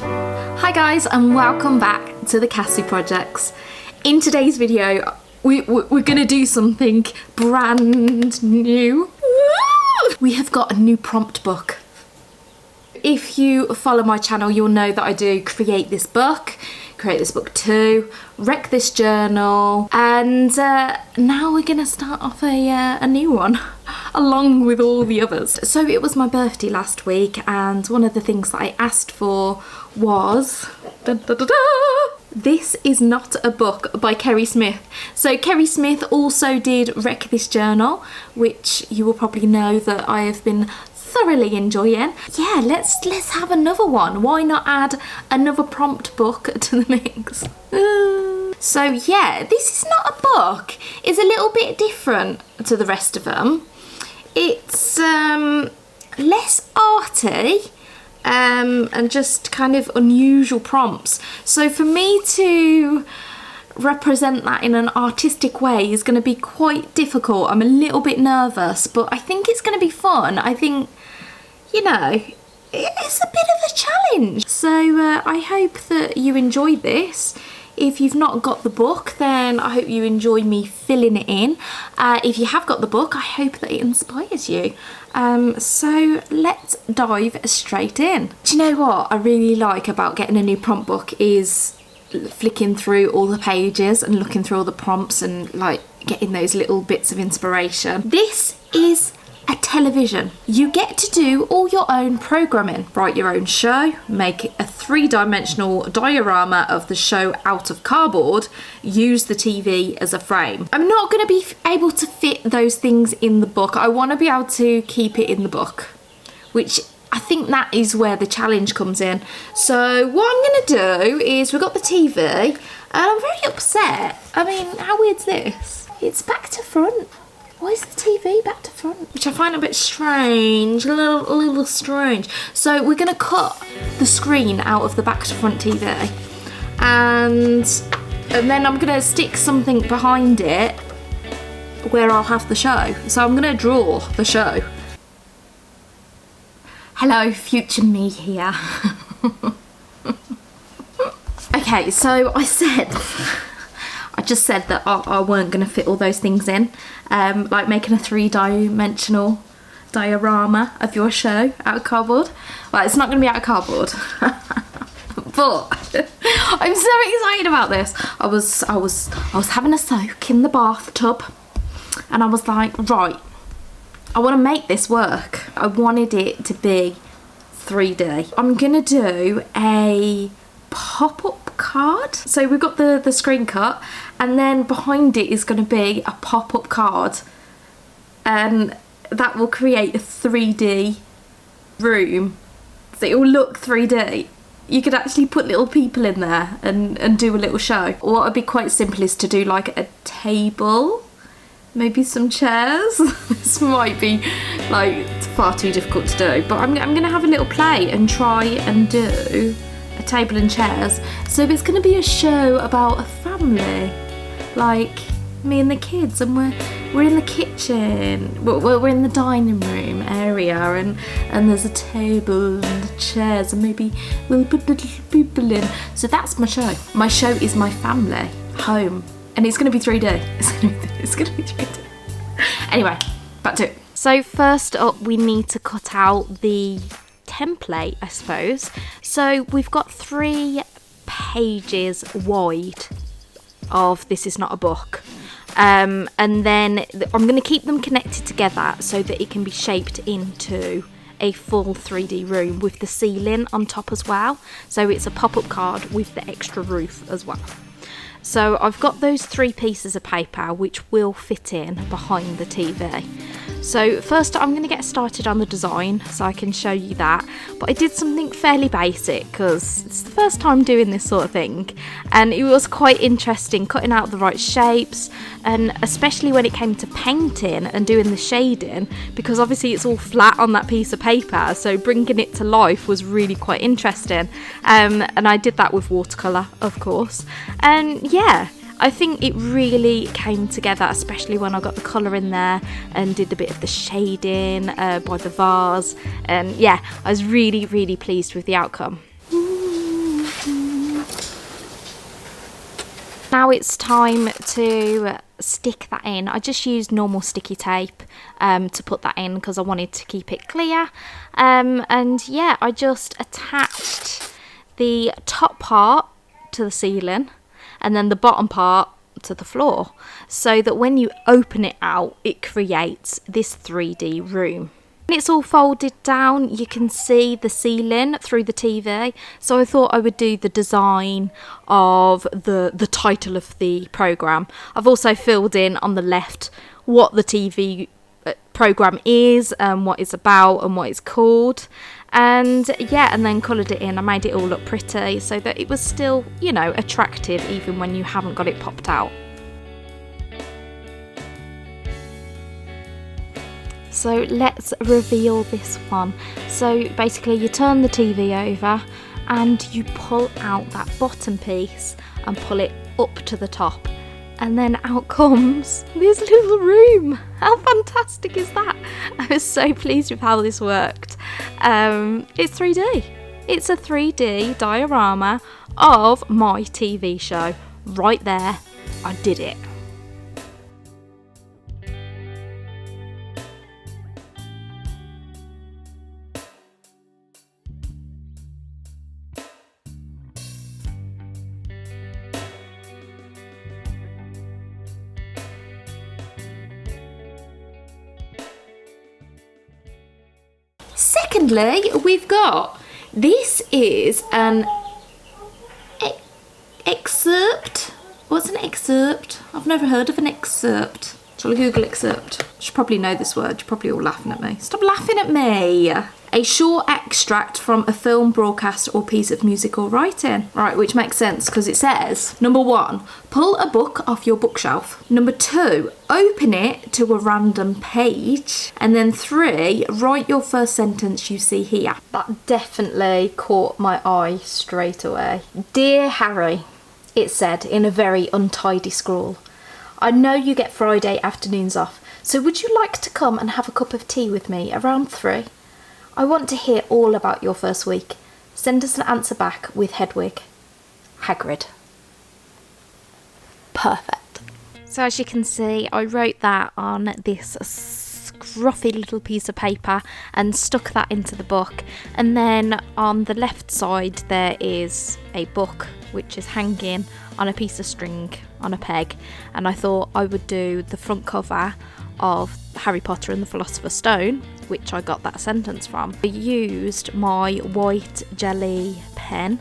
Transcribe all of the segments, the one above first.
Hi guys, and welcome back to the Cassie projects. In today's video, we're gonna do something brand new. We have got a new prompt book. If you follow my channel, you'll know that I do create this book 2, wreck this journal, and now we're gonna start off a new one along with all the others. So it was my birthday last week, and one of the things that I asked for was This Is Not a Book by Kerry Smith. So Kerry Smith also did Wreck This Journal, which you will probably know that I have been thoroughly enjoying. Yeah, let's have another one. Why not add another prompt book to the mix? So yeah, This Is Not a Book is a little bit different to the rest of them. It's less arty and just kind of unusual prompts. So for me to represent that in an artistic way is going to be quite difficult. I'm a little bit nervous, but I think it's going to be fun. I think, you know, it's a bit of a challenge. So I hope that you enjoy this. If you've not got the book, then I hope you enjoy me filling it in. If you have got the book, I hope that it inspires you. So let's dive straight in. Do you know what I really like about getting a new prompt book is flicking through all the pages and looking through all the prompts and like getting those little bits of inspiration. This is a television. You get to do all your own programming, write your own show, make a 3-dimensional diorama of the show out of cardboard, use the TV as a frame. I'm not going to be able to fit those things in the book. I want to be able to keep it in the book, which I think that is where the challenge comes in. So what I'm going to do is we've got the TV, and I'm very upset. I mean, how weird's this? It's back to front. Why is the TV back to front? Which I find a bit strange, a little strange. So we're gonna cut the screen out of the back to front TV, and then I'm gonna stick something behind it where I'll have the show. So I'm gonna draw the show. Hello, future me here. Okay, so I just said that I weren't going to fit all those things in, like making a 3-dimensional diorama of your show out of cardboard. Well, it's not going to be out of cardboard, but I'm so excited about this. I was having a soak in the bathtub, and I was like, right, I want to make this work. I wanted it to be 3D. I'm going to do a pop-up card. So we've got the screen cut, and then behind it is going to be a pop-up card, and that will create a 3D room, so it will look 3D. You could actually put little people in there and do a little show. What would be quite simple is to do like a table, maybe some chairs. This might be like far too difficult to do, but I'm gonna have a little play and try and do a table and chairs. So it's going to be a show about a family, like me and the kids, and we're in the kitchen, we're in the dining room area, and there's a table and chairs, and maybe we'll put little people in. So that's my show. My show is my family home, and it's going to be 3D. It's going to be 3D. Anyway, back to it. So first up, we need to cut out the template, I suppose. So we've got 3 pages wide of This Is Not a Book, and then I'm going to keep them connected together so that it can be shaped into a full 3D room with the ceiling on top as well. So it's a pop-up card with the extra roof as well. So I've got those 3 pieces of paper which will fit in behind the TV. So first I'm going to get started on the design so I can show you that, but I did something fairly basic because it's the first time doing this sort of thing, and it was quite interesting cutting out the right shapes, and especially when it came to painting and doing the shading, because obviously it's all flat on that piece of paper, so bringing it to life was really quite interesting, and I did that with watercolour, of course, and yeah, I think it really came together, especially when I got the colour in there and did a bit of the shading by the vase. And yeah, I was really, really pleased with the outcome. Now it's time to stick that in. I just used normal sticky tape to put that in because I wanted to keep it clear. And yeah, I just attached the top part to the ceiling and then the bottom part to the floor, so that when you open it out, it creates this 3D room. When it's all folded down, you can see the ceiling through the TV, so I thought I would do the design of the title of the programme. I've also filled in on the left what the TV programme is and what it's about and what it's called, and yeah, and then coloured it in. I made it all look pretty so that it was still, you know, attractive even when you haven't got it popped out. So let's reveal this one. So basically you turn the TV over and you pull out that bottom piece and pull it up to the top, and then out comes this little room. How fantastic is that? I was so pleased with how this worked. It's 3D. It's a 3D diorama of my TV show. Right there, I did it. Secondly, we've got, this is an excerpt. What's an excerpt? I've never heard of an excerpt. Shall I Google excerpt? I should probably know this word. You're probably all laughing at me. Stop laughing at me. A short extract from a film, broadcast or piece of music or writing. Right, which makes sense because it says, number 1, pull a book off your bookshelf. Number 2, open it to a random page. And then 3, write your first sentence you see here. That definitely caught my eye straight away. Dear Harry, it said in a very untidy scrawl, I know you get Friday afternoons off, so would you like to come and have a cup of tea with me around 3? I want to hear all about your first week. Send us an answer back with Hedwig. Hagrid. Perfect. So as you can see, I wrote that on this scruffy little piece of paper and stuck that into the book. And then on the left side there is a book which is hanging on a piece of string on a peg. And I thought I would do the front cover of Harry Potter and the Philosopher's Stone, which I got that sentence from. I used my white jelly pen,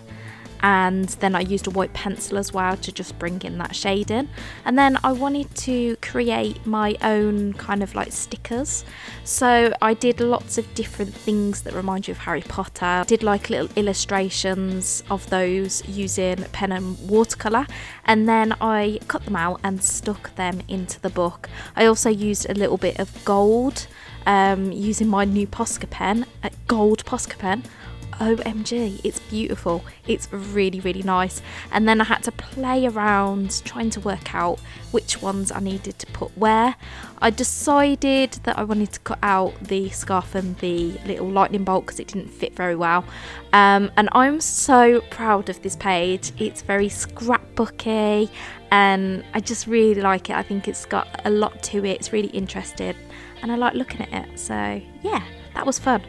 and then I used a white pencil as well to just bring in that shading. And then I wanted to create my own kind of like stickers, so I did lots of different things that remind you of Harry Potter. I did like little illustrations of those using pen and watercolour, and then I cut them out and stuck them into the book. I also used a little bit of gold using my new Posca pen, a gold Posca pen. OMG, it's beautiful. It's really, really nice. And then I had to play around trying to work out which ones I needed to put where. I decided that I wanted to cut out the scarf and the little lightning bolt because it didn't fit very well. And I'm so proud of this page. It's very scrapbooky and I just really like it. I think it's got a lot to it. It's really interesting and I like looking at it. So yeah, that was fun.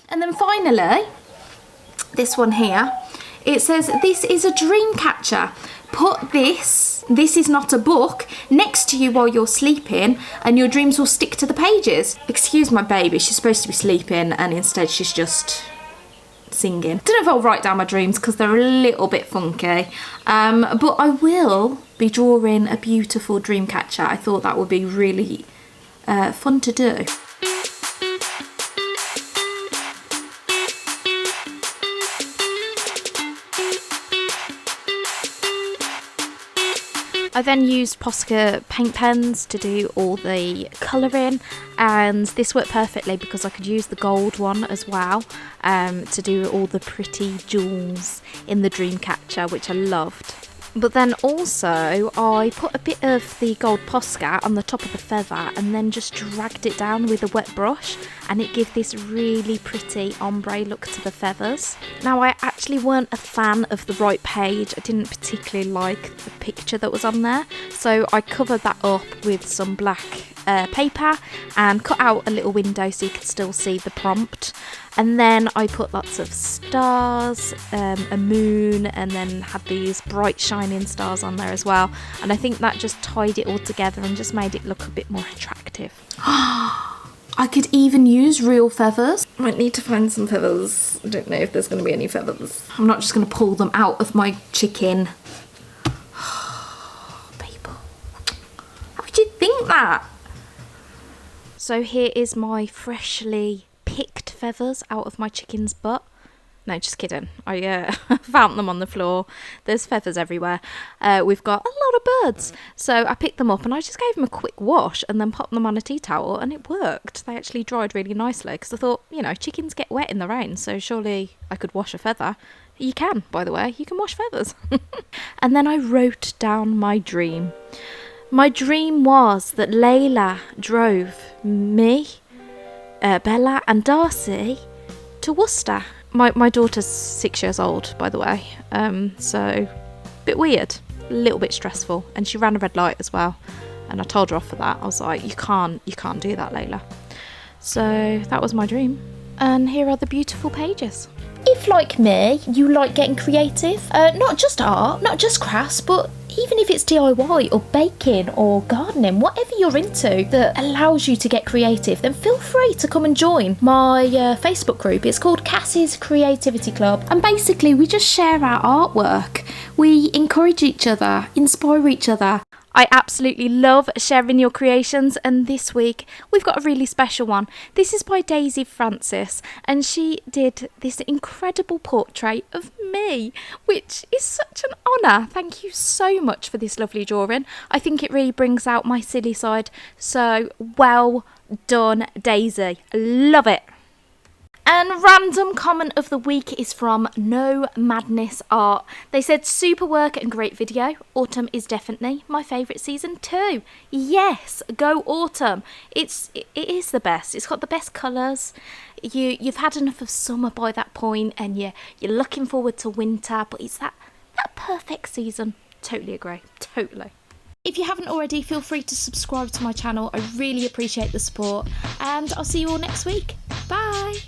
And then finally, this one here, it says, this is a dream catcher. Put this is not a book, next to you while you're sleeping and your dreams will stick to the pages. Excuse my baby, she's supposed to be sleeping and instead she's just singing. Don't know if I'll write down my dreams because they're a little bit funky, but I will be drawing a beautiful dream catcher. I thought that would be really fun to do. I then used Posca paint pens to do all the colouring, and this worked perfectly because I could use the gold one as well to do all the pretty jewels in the dream catcher, which I loved. But then also I put a bit of the gold Posca on the top of the feather and then just dragged it down with a wet brush, and it gave this really pretty ombre look to the feathers. Now, I actually weren't a fan of the right page. I didn't particularly like the picture that was on there, so I covered that up with some black paper and cut out a little window so you could still see the prompt. And then I put lots of stars, a moon, and then had these bright shining stars on there as well. And I think that just tied it all together and just made it look a bit more attractive. I could even use real feathers. Might need to find some feathers. I don't know if there's going to be any feathers. I'm not just going to pull them out of my chicken. People, how would you think that? So here is my freshly picked feathers out of my chicken's butt. No, just kidding. I found them on the floor. There's feathers everywhere. We've got a lot of birds. So I picked them up and I just gave them a quick wash and then popped them on a tea towel, and it worked. They actually dried really nicely because I thought, you know, chickens get wet in the rain, so surely I could wash a feather. You can, by the way. You can wash feathers. And then I wrote down my dream. My dream was that Layla drove me, Bella and Darcy to Worcester. My daughter's 6 years old, by the way, so a bit weird, a little bit stressful, and she ran a red light as well, and I told her off for that. I was like, you can't do that, Layla. So that was my dream, and here are the beautiful pages. If, like me, you like getting creative, not just art, not just crafts, but even if it's DIY or baking or gardening, whatever you're into that allows you to get creative, then feel free to come and join my Facebook group. It's called Cassie's Creativity Club, and basically we just share our artwork. We encourage each other, inspire each other. I absolutely love sharing your creations, and this week we've got a really special one. This is by Daisy Francis, and she did this incredible portrait of me, which is such an honour. Thank you so much for this lovely drawing. I think it really brings out my silly side, so well done, Daisy. Love it. And random comment of the week is from No Madness Art. They said, super work and great video. Autumn is definitely my favourite season too. Yes, go autumn. It is the best. It's got the best colours. You've had enough of summer by that point, and you're looking forward to winter, but it's that perfect season. Totally agree. Totally. If you haven't already, feel free to subscribe to my channel. I really appreciate the support, and I'll see you all next week. Bye.